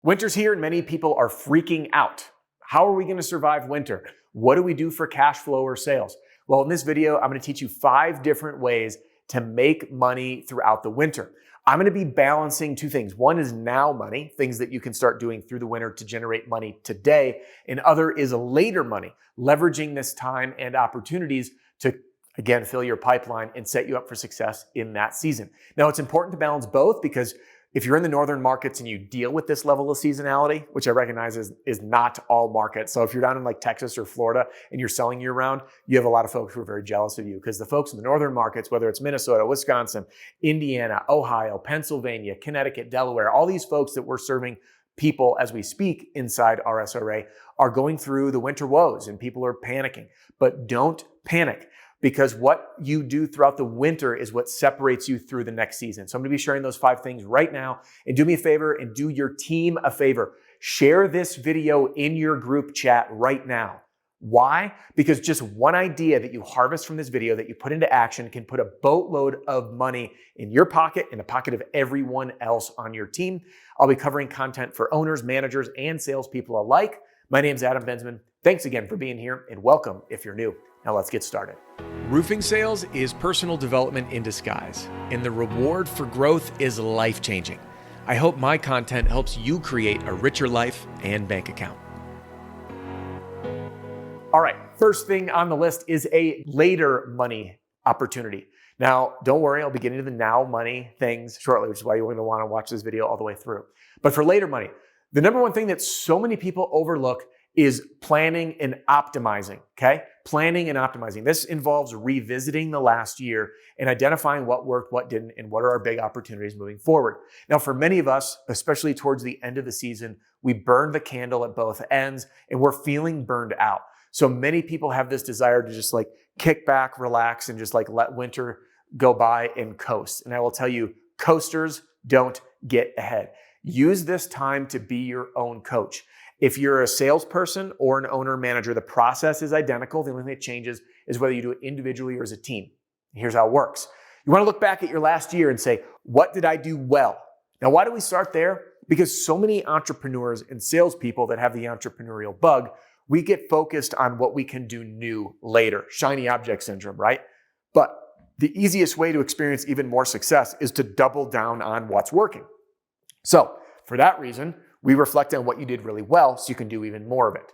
Winter's here and many people are freaking out. How are we going to survive winter? What do we do for cash flow or sales? Well, in this video, I'm going to teach you 5 different ways to make money throughout the winter. I'm going to be balancing 2 things. One is now money, things that you can start doing through the winter to generate money today. And other is later money, leveraging this time and opportunities to, again, fill your pipeline and set you up for success in that season. Now, it's important to balance both because if you're in the northern markets and you deal with this level of seasonality, which I recognize is not all markets. So if you're down in like Texas or Florida and you're selling year round, you have a lot of folks who are very jealous of you because the folks in the northern markets, whether it's Minnesota, Wisconsin, Indiana, Ohio, Pennsylvania, Connecticut, Delaware, all these folks that we're serving people as we speak inside RSRA are going through the winter woes and people are panicking. But don't panic, because what you do throughout the winter is what separates you through the next season. So I'm going to be sharing those 5 things right now. And do me a favor and do your team a favor. Share this video in your group chat right now. Why? Because just one idea that you harvest from this video that you put into action can put a boatload of money in your pocket, in the pocket of everyone else on your team. I'll be covering content for owners, managers, and salespeople alike. My name's Adam Bensman. Thanks again for being here and welcome if you're new. Now let's get started. Roofing sales is personal development in disguise, and the reward for growth is life-changing. I hope my content helps you create a richer life and bank account. All right, first thing on the list is a later money opportunity. Now, don't worry, I'll be getting to the now money things shortly, which is why you're going to want to watch this video all the way through. But for later money, the number one thing that so many people overlook is planning and optimizing, okay? Planning and optimizing. This involves revisiting the last year and identifying what worked, what didn't, and what are our big opportunities moving forward. Now, for many of us, especially towards the end of the season, we burned the candle at both ends and we're feeling burned out. So many people have this desire to just like kick back, relax, and just like let winter go by and coast. And I will tell you, coasters don't get ahead. Use this time to be your own coach. If you're a salesperson or an owner manager, the process is identical. The only thing that changes is whether you do it individually or as a team. Here's how it works. You want to look back at your last year and say, what did I do well? Now, why do we start there? Because so many entrepreneurs and salespeople that have the entrepreneurial bug, we get focused on what we can do new later. Shiny object syndrome, right? But the easiest way to experience even more success is to double down on what's working. So for that reason, we reflect on what you did really well so you can do even more of it.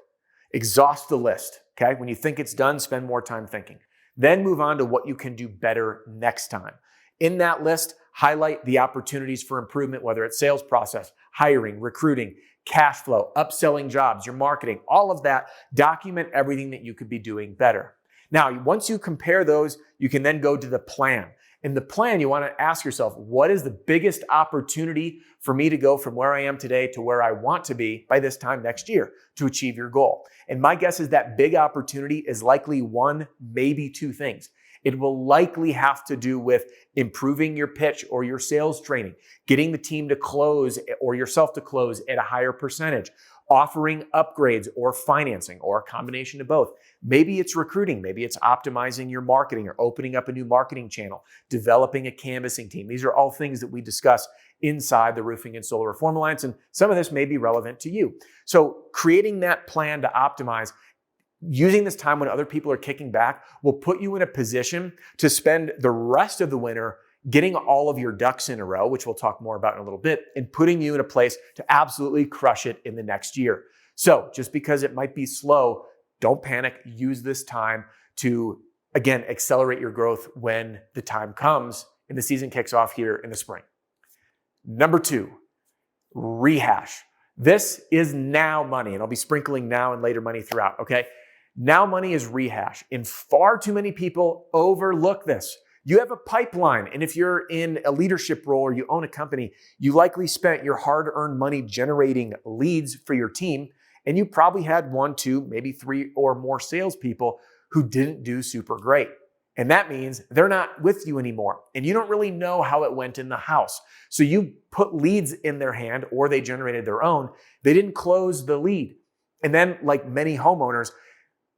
Exhaust the list, okay? When you think it's done, spend more time thinking. Then move on to what you can do better next time. In that list, highlight the opportunities for improvement, whether it's sales process, hiring, recruiting, cash flow, upselling jobs, your marketing, all of that. Document everything that you could be doing better. Now, once you compare those, you can then go to the plan. In the plan, you want to ask yourself, what is the biggest opportunity for me to go from where I am today to where I want to be by this time next year to achieve your goal? And my guess is that big opportunity is likely 1, maybe 2 things. It will likely have to do with improving your pitch or your sales training, getting the team to close or yourself to close at a higher percentage, offering upgrades or financing or a combination of both. Maybe it's recruiting. Maybe it's optimizing your marketing or opening up a new marketing channel, developing a canvassing team. These are all things that we discuss inside the Roofing and Solar Reform Alliance, and some of this may be relevant to you. So creating that plan to optimize, using this time when other people are kicking back, will put you in a position to spend the rest of the winter getting all of your ducks in a row, which we'll talk more about in a little bit, and putting you in a place to absolutely crush it in the next year. So just because it might be slow, don't panic. Use this time to, again, accelerate your growth when the time comes and the season kicks off here in the spring. Number 2, rehash. This is now money, and I'll be sprinkling now and later money throughout, okay? Now money is rehash, and far too many people overlook this. You have a pipeline, and if you're in a leadership role or you own a company, you likely spent your hard-earned money generating leads for your team, and you probably had 1, 2, maybe 3 or more salespeople who didn't do super great. And that means they're not with you anymore, and you don't really know how it went in the house. So you put leads in their hand, or they generated their own. They didn't close the lead. And then, like many homeowners,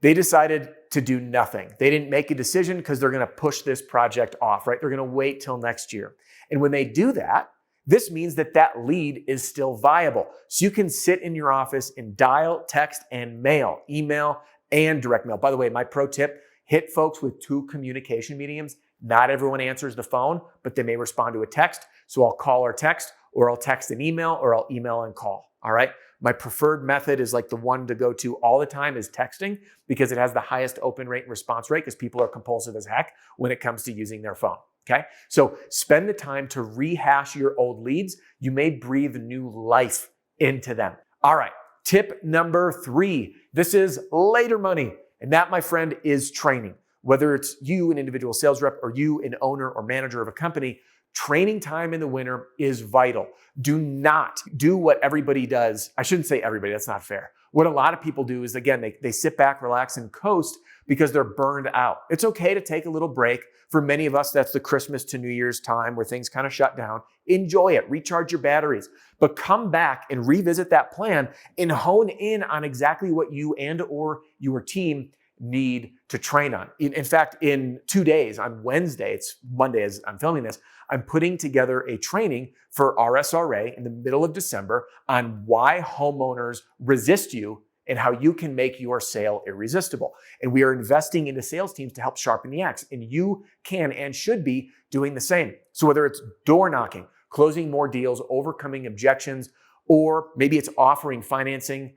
they decided to do nothing. They didn't make a decision because they're going to push this project off, right? They're going to wait till next year. And when they do that, this means that that lead is still viable. So you can sit in your office and dial, text, and mail, email, and direct mail. By the way, my pro tip, hit folks with 2 communication mediums. Not everyone answers the phone, but they may respond to a text. So I'll call or text, or I'll text and email, or I'll email and call. All right. My preferred method is like the one to go to all the time is texting, because it has the highest open rate and response rate, because people are compulsive as heck when it comes to using their phone. Okay. So spend the time to rehash your old leads. You may breathe new life into them. All right. Tip number 3. This is later money. And that, my friend, is training. Whether it's you, an individual sales rep, or you, an owner or manager of a company, training time in the winter is vital. Do not do what everybody does. I shouldn't say everybody, that's not fair. What a lot of people do is, again, they sit back, relax, and coast because they're burned out. It's okay to take a little break. For many of us, that's the Christmas to New Year's time where things kind of shut down. Enjoy it, recharge your batteries, but come back and revisit that plan and hone in on exactly what you and or your team need to train on. In fact, in 2 days, on Wednesday, it's Monday as I'm filming this, I'm putting together a training for RSRA in the middle of December on why homeowners resist you and how you can make your sale irresistible. And we are investing into sales teams to help sharpen the axe. And you can and should be doing the same. So whether it's door knocking, closing more deals, overcoming objections, or maybe it's offering financing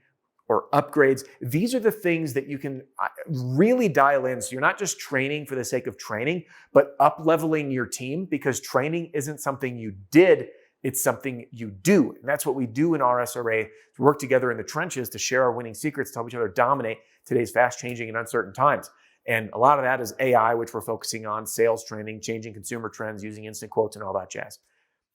or upgrades, these are the things that you can really dial in. So you're not just training for the sake of training, but up-leveling your team, because training isn't something you did, it's something you do. And that's what we do in RSRA, to work together in the trenches to share our winning secrets, to help each other dominate today's fast-changing and uncertain times. And a lot of that is AI, which we're focusing on, sales training, changing consumer trends, using instant quotes and all that jazz.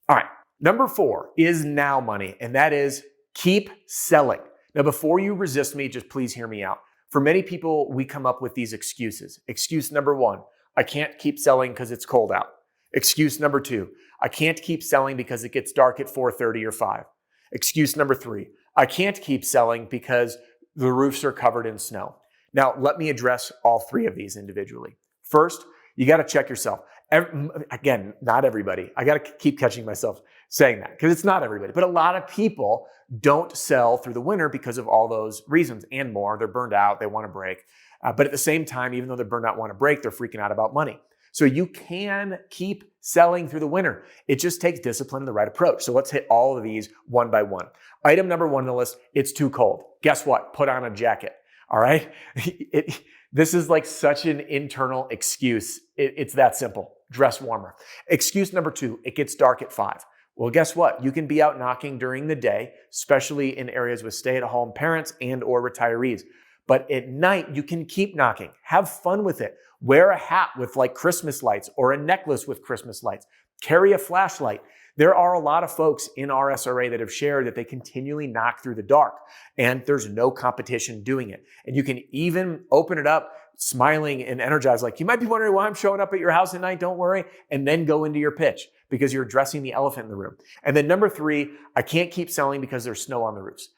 All right, number 4 is now money, and that is keep selling. Now, before you resist me, just please hear me out. For many people, we come up with these excuses. Excuse number 1, I can't keep selling because it's cold out. Excuse number 2, I can't keep selling because it gets dark at 4:30 or 5. Excuse number 3, I can't keep selling because the roofs are covered in snow. Now, let me address all 3 of these individually. First, you got to check yourself. Again, not everybody. I got to keep catching myself saying that because it's not everybody. But a lot of people don't sell through the winter because of all those reasons and more. They're burned out. They want to break. But at the same time, even though they're burned out, want to break, they're freaking out about money. So you can keep selling through the winter. It just takes discipline and the right approach. So let's hit all of these one by one. Item number 1 on the list, it's too cold. Guess what? Put on a jacket. All right. This is like such an internal excuse. It's that simple. Dress warmer. Excuse number 2, it gets dark at 5. Well, guess what? You can be out knocking during the day, especially in areas with stay-at-home parents and or retirees. But at night, you can keep knocking. Have fun with it. Wear a hat with like Christmas lights or a necklace with Christmas lights. Carry a flashlight. There are a lot of folks in RSRA that have shared that they continually knock through the dark, and there's no competition doing it. And you can even open it up smiling and energized, like, you might be wondering why I'm showing up at your house at night, don't worry, and then go into your pitch because you're addressing the elephant in the room. And then number 3, I can't keep selling because there's snow on the roofs.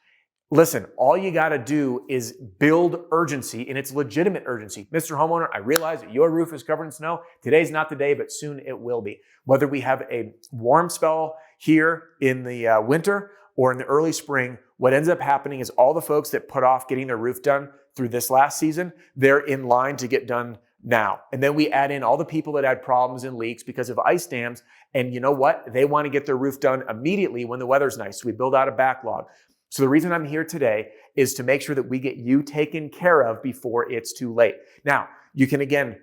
Listen, all you got to do is build urgency, and it's legitimate urgency. Mr. Homeowner, I realize that your roof is covered in snow. Today's not the day, but soon it will be. Whether we have a warm spell here in the winter or in the early spring, what ends up happening is all the folks that put off getting their roof done through this last season, they're in line to get done now. And then we add in all the people that had problems and leaks because of ice dams. And you know what? They want to get their roof done immediately when the weather's nice. So we build out a backlog. So the reason I'm here today is to make sure that we get you taken care of before it's too late. Now, you can again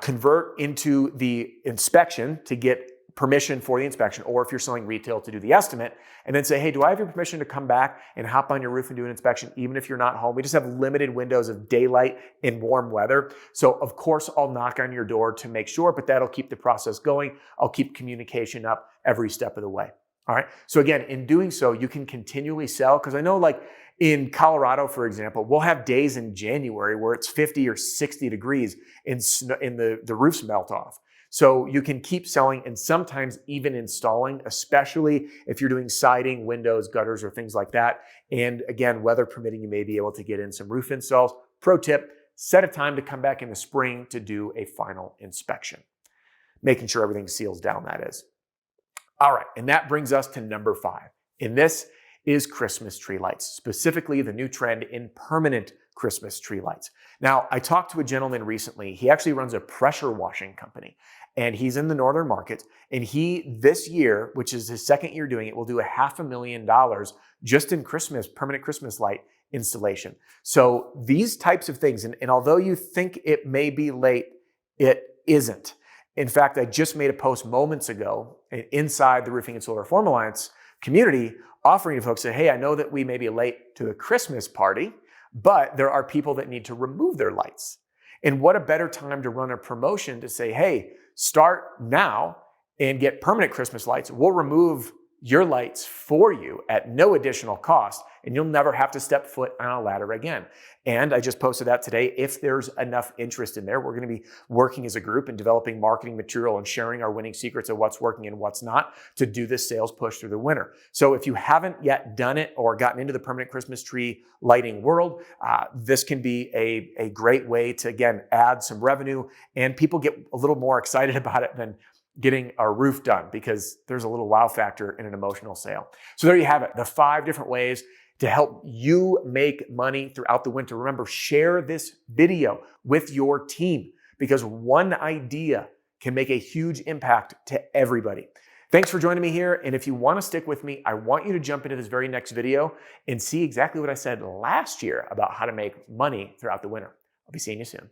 convert into the inspection to get permission for the inspection, or if you're selling retail, to do the estimate, and then say, hey, do I have your permission to come back and hop on your roof and do an inspection even if you're not home? We just have limited windows of daylight in warm weather. So of course, I'll knock on your door to make sure, but that'll keep the process going. I'll keep communication up every step of the way. All right. So again, in doing so, you can continually sell, because I know like in Colorado, for example, we'll have days in January where it's 50 or 60 degrees and the roofs melt off. So you can keep selling and sometimes even installing, especially if you're doing siding, windows, gutters, or things like that. And again, weather permitting, you may be able to get in some roof installs. Pro tip, set a time to come back in the spring to do a final inspection, making sure everything seals down, that is. All right, and that brings us to number 5. And this is Christmas tree lights, specifically the new trend in permanent Christmas tree lights. Now, I talked to a gentleman recently. He actually runs a pressure washing company, and he's in the northern market. And he, this year, which is his second year doing it, will do $500,000 just in permanent Christmas light installation. So these types of things, and although you think it may be late, it isn't. In fact, I just made a post moments ago inside the Roofing and Solar Reform Alliance community offering to folks, say, hey, I know that we may be late to the Christmas party, but there are people that need to remove their lights. And what a better time to run a promotion to say, hey, start now and get permanent Christmas lights. We'll remove your lights for you at no additional cost, and you'll never have to step foot on a ladder again. And I just posted that today. If there's enough interest in there, we're going to be working as a group and developing marketing material and sharing our winning secrets of what's working and what's not to do this sales push through the winter. So if you haven't yet done it or gotten into the permanent Christmas tree lighting world, this can be a great way to, again, add some revenue, and people get a little more excited about it than getting our roof done, because there's a little wow factor in an emotional sale. So there you have it, the 5 different ways to help you make money throughout the winter. Remember, share this video with your team, because one idea can make a huge impact to everybody. Thanks for joining me here. And if you want to stick with me, I want you to jump into this very next video and see exactly what I said last year about how to make money throughout the winter. I'll be seeing you soon.